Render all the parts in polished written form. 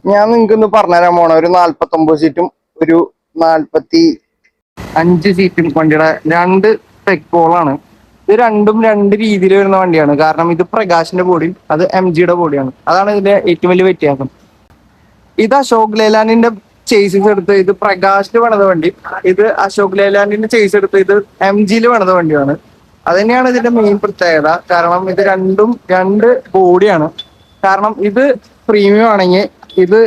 ഞാൻ നിങ്ങൾക്കൊന്ന് പറഞ്ഞുതരാൻ പോണ ഒരു 49 സീറ്റും ഒരു 45 സീറ്റും വണ്ടിയുടെ രണ്ട് പെക്കോളാണ്. ഇത് രണ്ടും രണ്ട് രീതിയിൽ വരുന്ന വണ്ടിയാണ്. കാരണം ഇത് പ്രകാശിന്റെ ബോഡിയും അത് MG-യുടെ ബോഡിയാണ്. അതാണ് ഇതിന്റെ ഏറ്റവും വലിയ വ്യത്യാസം. ഇത് അശോക് ലേലാൻഡിന്റെ ചേസസ് എടുത്ത് ഇത് പ്രകാശിൽ പണിത വണ്ടി, ഇത് അശോക് ലേലാൻഡിന്റെ ചേസ് എടുത്ത് ഇത് MG-യിൽ പണിത വണ്ടിയാണ്. അത് തന്നെയാണ് ഇതിന്റെ മെയിൻ പ്രത്യേകത. കാരണം ഇത് രണ്ടും രണ്ട് ബോഡിയാണ്. കാരണം ഇത് പ്രീമിയം ആണെങ്കിൽ ഇത്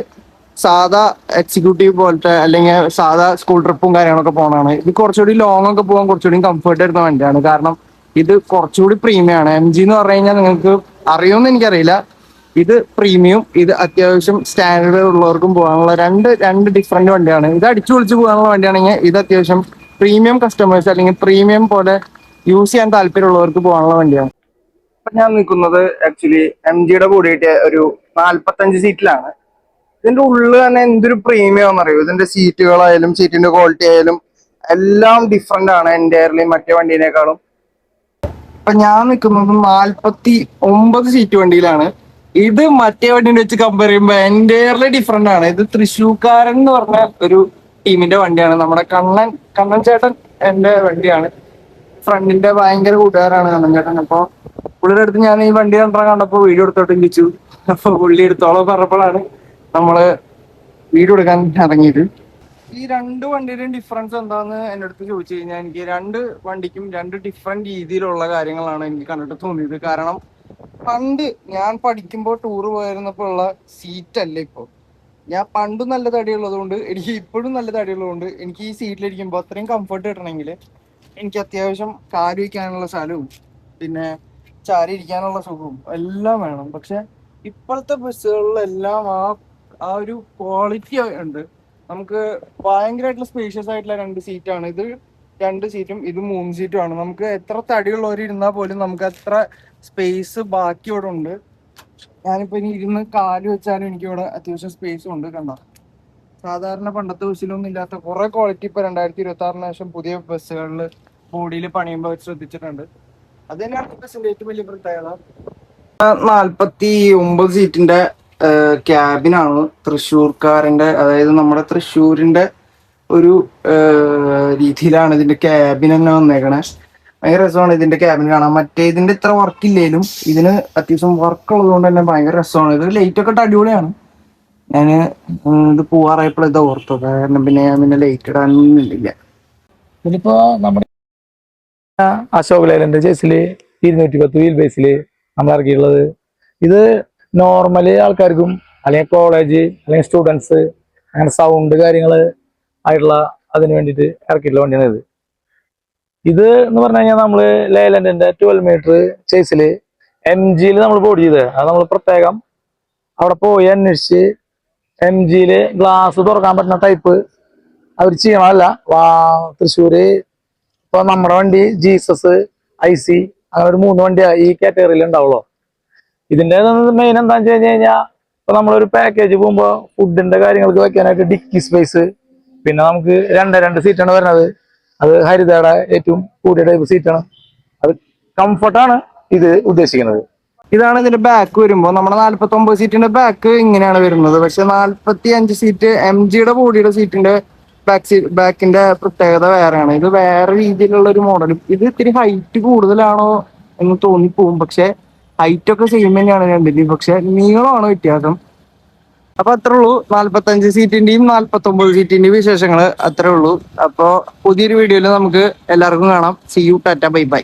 സാധാ എക്സിക്യൂട്ടീവ് പോലത്തെ അല്ലെങ്കിൽ സാധാ സ്കൂൾ ട്രിപ്പും കാര്യങ്ങളൊക്കെ പോകണതാണ്. ഇത് കുറച്ചുകൂടി ലോങ് ഒക്കെ പോകാൻ കുറച്ചുകൂടി കംഫർട്ട് വരുന്ന വണ്ടിയാണ്. കാരണം ഇത് കുറച്ചുകൂടി പ്രീമിയം ആണ്. MG എന്ന് പറഞ്ഞു കഴിഞ്ഞാൽ നിങ്ങൾക്ക് അറിയുമെന്ന് എനിക്കറിയില്ല. ഇത് പ്രീമിയം, ഇത് അത്യാവശ്യം സ്റ്റാൻഡേർഡ് ഉള്ളവർക്കും പോകാനുള്ള രണ്ട് ഡിഫറെന്റ് വണ്ടിയാണ്. ഇത് അടിച്ചു പൊളിച്ച് പോകാനുള്ള വണ്ടിയാണെങ്കിൽ ഇത് അത്യാവശ്യം പ്രീമിയം കസ്റ്റമേഴ്സ് അല്ലെങ്കിൽ പ്രീമിയം പോലെ യൂസ് ചെയ്യാൻ താല്പര്യമുള്ളവർക്ക് പോകാനുള്ള വണ്ടിയാണ്. ഇപ്പൊ ഞാൻ നിൽക്കുന്നത് ആക്ച്വലി MG-യുടെ കൂടിയിട്ട് ഒരു 45 സീറ്റിലാണ്. ഇതിന്റെ ഉള്ളിൽ തന്നെ എന്തൊരു പ്രീമിയം എന്നറിയോ. ഇതിന്റെ സീറ്റുകളായാലും സീറ്റിന്റെ ക്വാളിറ്റി ആയാലും എല്ലാം ഡിഫറെന്റ് ആണ് എൻറ്റയർലി മറ്റേ വണ്ടീനേക്കാളും. ഇപ്പൊ ഞാൻ നിൽക്കുന്നത് 49 സീറ്റ് വണ്ടിയിലാണ്. ഇത് മറ്റേ വണ്ടീനെ വെച്ച് കമ്പയർ ചെയ്യുമ്പോൾ എൻറ്റയർലി ഡിഫറെന്റ് ആണ്. ഇത് തൃശ്ശൂർക്കാരൻ എന്ന് പറഞ്ഞ ഒരു ടീമിന്റെ വണ്ടിയാണ്. നമ്മുടെ കണ്ണൻ ചേട്ടൻ എന്റെ വണ്ടിയാണ്. ഫ്രണ്ടിന്റെ ഭയങ്കര കൂട്ടുകാരാണ് കണ്ണൻ ചേട്ടൻ. അപ്പൊ പുള്ളിയുടെ അടുത്ത് ഞാൻ ഈ വണ്ടി കണ്ടപ്പോ വീഡിയോ എടുത്തോട്ട് ഇരിച്ചു. അപ്പൊ പുള്ളി എടുത്തോളം പറഞ്ഞപ്പോഴാണ് നമ്മള് വീഡിയോ എടുക്കാൻ ഇറങ്ങിയത്. ഈ രണ്ട് വണ്ടിയുടെയും ഡിഫറൻസ് എന്താന്ന് എന്റെ അടുത്ത് ചോദിച്ചു കഴിഞ്ഞാൽ എനിക്ക് രണ്ട് വണ്ടിക്കും രണ്ട് ഡിഫറെന്റ് രീതിയിലുള്ള കാര്യങ്ങളാണ് എനിക്ക് കണ്ടിട്ട് തോന്നിയത്. കാരണം പണ്ട് ഞാൻ പഠിക്കുമ്പോൾ ടൂറ് പോയിരുന്നപ്പോ ഉള്ള സീറ്റ് അല്ല ഇപ്പൊ. ഞാൻ പണ്ടും നല്ല തടിയുള്ളത് കൊണ്ട് എനിക്ക് ഇപ്പോഴും നല്ല തടിയുള്ളത് എനിക്ക് ഈ സീറ്റിലിരിക്കുമ്പോൾ അത്രയും കംഫർട്ട് കിട്ടണമെങ്കിൽ എനിക്ക് അത്യാവശ്യം കാല് വയ്ക്കാനുള്ള സ്ഥലവും പിന്നെ ചാരി ഇരിക്കാനുള്ള സുഖവും എല്ലാം വേണം. പക്ഷെ ഇപ്പോഴത്തെ ബസ്സുകളിലെല്ലാം ആ ഒരു ക്വാളിറ്റി ഉണ്ട്. നമുക്ക് ഭയങ്കരമായിട്ടുള്ള സ്പേഷ്യസ് ആയിട്ടുള്ള രണ്ട് സീറ്റാണ്. ഇത് രണ്ട് സീറ്റും ഇത് 3 സീറ്റും ആണ്. നമുക്ക് എത്ര തടിയുള്ളവർ ഇരുന്നാൽ പോലും നമുക്ക് അത്ര സ്പേസ് ബാക്കി ഇവിടെ ഉണ്ട്. ഞാനിപ്പോ ഇനി ഇരുന്ന് കാല് വെച്ചാലും എനിക്ക് ഇവിടെ അത്യാവശ്യം സ്പേസും ഉണ്ട്. കണ്ട സാധാരണ പണ്ടത്തെ ബസ്സിലൊന്നും ഇല്ലാത്ത കുറെ ക്വാളിറ്റി ഇപ്പൊ 2026 ശേഷം പുതിയ ബസ്സുകളിൽ ബോഡിയിൽ പണിയുമ്പോൾ ശ്രദ്ധിച്ചിട്ടുണ്ട്. അത് തന്നെയാണ് ബസ്സിന്റെ ഏറ്റവും വലിയ പ്രത്യേകത. 49 സീറ്റിന്റെ ക്യാബിനാണ് തൃശ്ശൂർക്കാരന്റെ, അതായത് നമ്മുടെ തൃശ്ശൂരിന്റെ ഒരു രീതിയിലാണ് ഇതിന്റെ ക്യാബിൻ തന്നെ വന്നേക്കണേ. ഭയങ്കര രസമാണ് ഇതിന്റെ ക്യാബിൻ കാണാൻ. മറ്റേ ഇതിന്റെ ഇത്ര വർക്ക് ഇല്ലേലും ഇതിന് അത്യാവശ്യം വർക്ക് ഉള്ളത് കൊണ്ട് തന്നെ ഭയങ്കര രസമാണ്. ഇത് ലൈറ്റ് ഒക്കെ അടിപൊളിയാണ്. ഞാൻ ഇത് പോവാറായപ്പോൾ ഇതാ ഓർത്തത്. കാരണം പിന്നെ ഞാൻ പിന്നെ ലൈറ്റ് ഇടാനൊന്നുമില്ല. ഇതിപ്പോ നമ്മുടെ അശോക് ലേലന്റെ ചേസില് 210 വീൽ ബേസില് നമ്മൾ ഇറക്കിയിട്ടുള്ളത്. ഇത് നോർമല് ആൾക്കാർക്കും അല്ലെങ്കിൽ കോളേജ് അല്ലെങ്കിൽ സ്റ്റുഡൻസ് അങ്ങനെ സൗണ്ട് കാര്യങ്ങള് ആയിട്ടുള്ള അതിന് വേണ്ടിയിട്ട് ഇറക്കിയിട്ടുള്ള വണ്ടിയാണ് ഇത്. ഇത് എന്ന് പറഞ്ഞു കഴിഞ്ഞാൽ നമ്മള് ലേലൻഡിന്റെ 12 മീറ്റർ ചേസില് MG-യിൽ നമ്മൾ ബോഡി ചെയ്തത്. അത് നമ്മൾ പ്രത്യേകം അവിടെ പോയി അന്വേഷിച്ച് MG-യില് ഗ്ലാസ് തുറക്കാൻ പറ്റുന്ന ടൈപ്പ് അവർ ചെയ്യണമല്ല. തൃശ്ശൂര് ഇപ്പൊ നമ്മുടെ വണ്ടി ജീസസ് IC അങ്ങനെ ഒരു 3 വണ്ടി ഈ കാറ്റഗറിയിൽ ഉണ്ടാവുള്ളൂ. ഇതിന്റെ മെയിൻ എന്താണെന്ന് വെച്ച് കഴിഞ്ഞാൽ ഇപ്പൊ നമ്മളൊരു പാക്കേജ് പോകുമ്പോൾ ഫുഡിന്റെ കാര്യങ്ങൾക്ക് വെക്കാനായിട്ട് ഡിക്കി സ്പേസ്, പിന്നെ നമുക്ക് രണ്ട് സീറ്റാണ് വരുന്നത്. അത് ഹരിതയുടെ ഏറ്റവും കൂടിയ ടൈപ്പ് സീറ്റാണ്. അത് കംഫർട്ടാണ് ഇത് ഉദ്ദേശിക്കുന്നത്. ഇതാണ് ഇതിന്റെ ബാക്ക് വരുമ്പോൾ നമ്മുടെ 49 സീറ്റിന്റെ ബാക്ക് ഇങ്ങനെയാണ് വരുന്നത്. പക്ഷെ 45 സീറ്റ് MG-യുടെ ബോഡിയുടെ സീറ്റിന്റെ ബാക്കിന്റെ പ്രത്യേകത വേറെയാണ്. ഇത് വേറെ രീതിയിലുള്ള ഒരു മോഡലും. ഇത് ഇത്തിരി ഹൈറ്റ് കൂടുതലാണോ എന്ന് തോന്നിപ്പോവും. പക്ഷെ ഹൈറ്റ് ഒക്കെ സെയിം തന്നെയാണ് രണ്ടിന്റെയും. പക്ഷെ നീളമാണ് വ്യത്യാസം. അപ്പൊ അത്രേ ഉള്ളൂ 45 സീറ്റിന്റെയും 49 സീറ്റിന്റെയും വിശേഷങ്ങൾ അത്രേ ഉള്ളൂ. അപ്പൊ പുതിയൊരു വീഡിയോയിൽ നമുക്ക് എല്ലാവർക്കും കാണാം. See you, tata, bye by.